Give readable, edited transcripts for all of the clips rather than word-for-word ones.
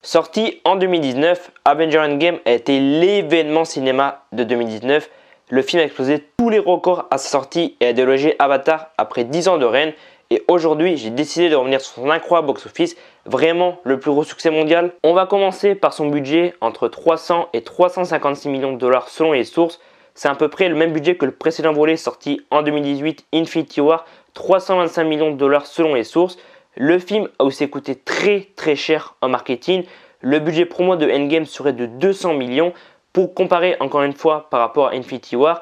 Sorti en 2019, Avengers Endgame a été l'événement cinéma de 2019. Le film a explosé tous les records à sa sortie et a délogé Avatar après 10 ans de règne. Et aujourd'hui, j'ai décidé de revenir sur son incroyable box-office, vraiment le plus gros succès mondial. On va commencer par son budget, entre 300 et 356 millions de dollars selon les sources. C'est à peu près le même budget que le précédent volet sorti en 2018, Infinity War, 325 millions de dollars selon les sources. Le film a aussi coûté très cher en marketing. Le budget promo de Endgame serait de 200 millions. Pour comparer encore une fois par rapport à Infinity War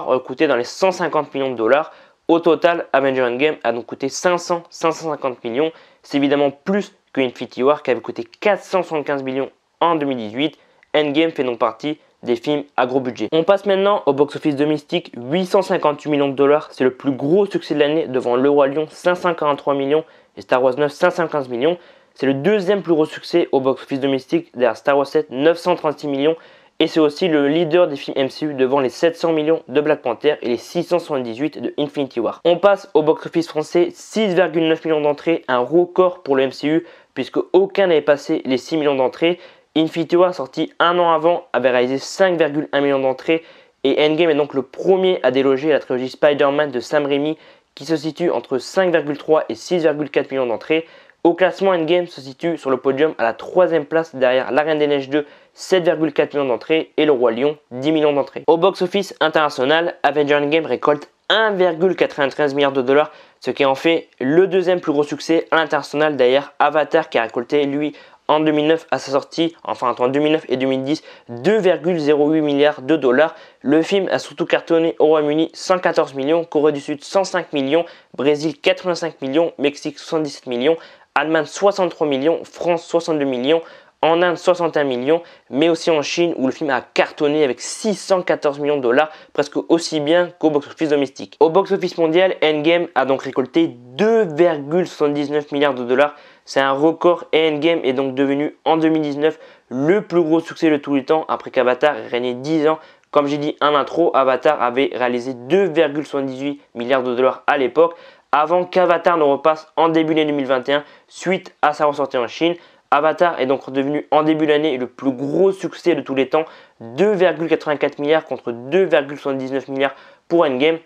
aurait coûté dans les 150 millions de dollars. Au total, Avengers Endgame a donc coûté 550 millions. C'est évidemment plus que Infinity War qui avait coûté 475 millions en 2018. Endgame fait donc partie des films à gros budget. On passe maintenant au box-office domestique, 858 millions de dollars. C'est le plus gros succès de l'année devant Le Roi Lion, 543 millions et Star Wars 9, 515 millions. C'est le deuxième plus gros succès au box-office domestique derrière Star Wars 7, 936 millions. Et c'est aussi le leader des films MCU devant les 700 millions de Black Panther et les 678 de Infinity War. On passe au box-office français, 6,9 millions d'entrées, un record pour le MCU puisque aucun n'avait passé les 6 millions d'entrées. Infinity War, sorti un an avant, avait réalisé 5,1 millions d'entrées et Endgame est donc le premier à déloger la trilogie Spider-Man de Sam Raimi qui se situe entre 5,3 et 6,4 millions d'entrées. Au classement, Endgame se situe sur le podium à la 3e place derrière La Reine des Neiges 2, 7,4 millions d'entrées et Le Roi Lion, 10 millions d'entrées. Au box-office international, Avengers Endgame récolte 1,93 milliard de dollars, ce qui en fait le deuxième plus gros succès à l'international derrière Avatar qui a récolté lui en 2009 à sa sortie, enfin entre 2009 et 2010, 2,08 milliards de dollars. Le film a surtout cartonné au Royaume-Uni 114 millions, Corée du Sud 105 millions, Brésil 85 millions, Mexique 77 millions, Allemagne 63 millions, France 62 millions, en Inde 61 millions, mais aussi en Chine où le film a cartonné avec 614 millions de dollars, presque aussi bien qu'au box-office domestique. Au box-office mondial, Endgame a donc récolté 2,79 milliards de dollars. C'est un record et Endgame est donc devenu en 2019 le plus gros succès de tous les temps après qu'Avatar ait régné 10 ans. Comme j'ai dit en intro, Avatar avait réalisé 2,78 milliards de dollars à l'époque avant qu'Avatar ne repasse en début d'année 2021 suite à sa ressortie en Chine. Avatar est donc devenu en début d'année le plus gros succès de tous les temps, 2,84 milliards contre 2,79 milliards pour Endgame.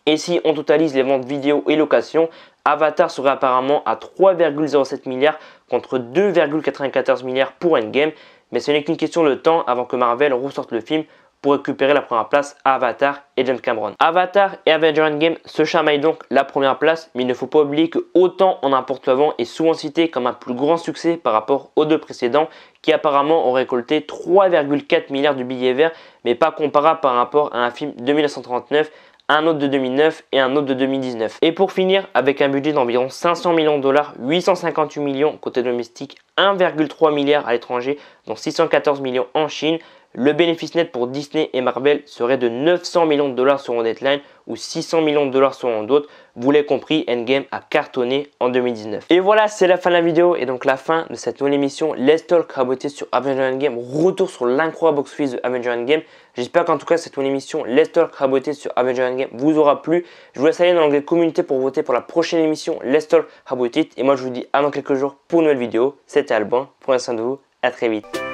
Et si on totalise les ventes vidéo et location, Avatar serait apparemment à 3,07 milliards contre 2,94 milliards pour Endgame. Mais ce n'est qu'une question de temps avant que Marvel ressorte le film pour récupérer la première place à Avatar et James Cameron. Avatar et Avengers Endgame se chamaillent donc la première place, mais il ne faut pas oublier que autant On Emporte le Vent est souvent cité comme un plus grand succès par rapport aux deux précédents qui apparemment ont récolté 3,4 milliards de billets verts, mais pas comparable par rapport à un film de 1939, un autre de 2009 et un autre de 2019. Et pour finir, avec un budget d'environ 500 millions de dollars, 858 millions côté domestique, 1,3 milliard à l'étranger, dont 614 millions en Chine, le bénéfice net pour Disney et Marvel serait de 900 millions de dollars selon Deadline ou 600 millions de dollars selon d'autres. Vous l'avez compris, Endgame a cartonné en 2019. Et voilà, c'est la fin de la vidéo et donc la fin de cette nouvelle émission Let's Talk raboté sur Avengers Endgame. Retour sur l'incroyable box-office de Avengers Endgame. J'espère qu'en tout cas cette nouvelle émission Let's Talk raboté sur Avengers Endgame vous aura plu. Je vous laisse aller dans l'onglet communauté pour voter pour la prochaine émission Let's Talk raboté. Et moi je vous dis à dans quelques jours pour une nouvelle vidéo. C'était Alban, prenez soin de vous, à très vite.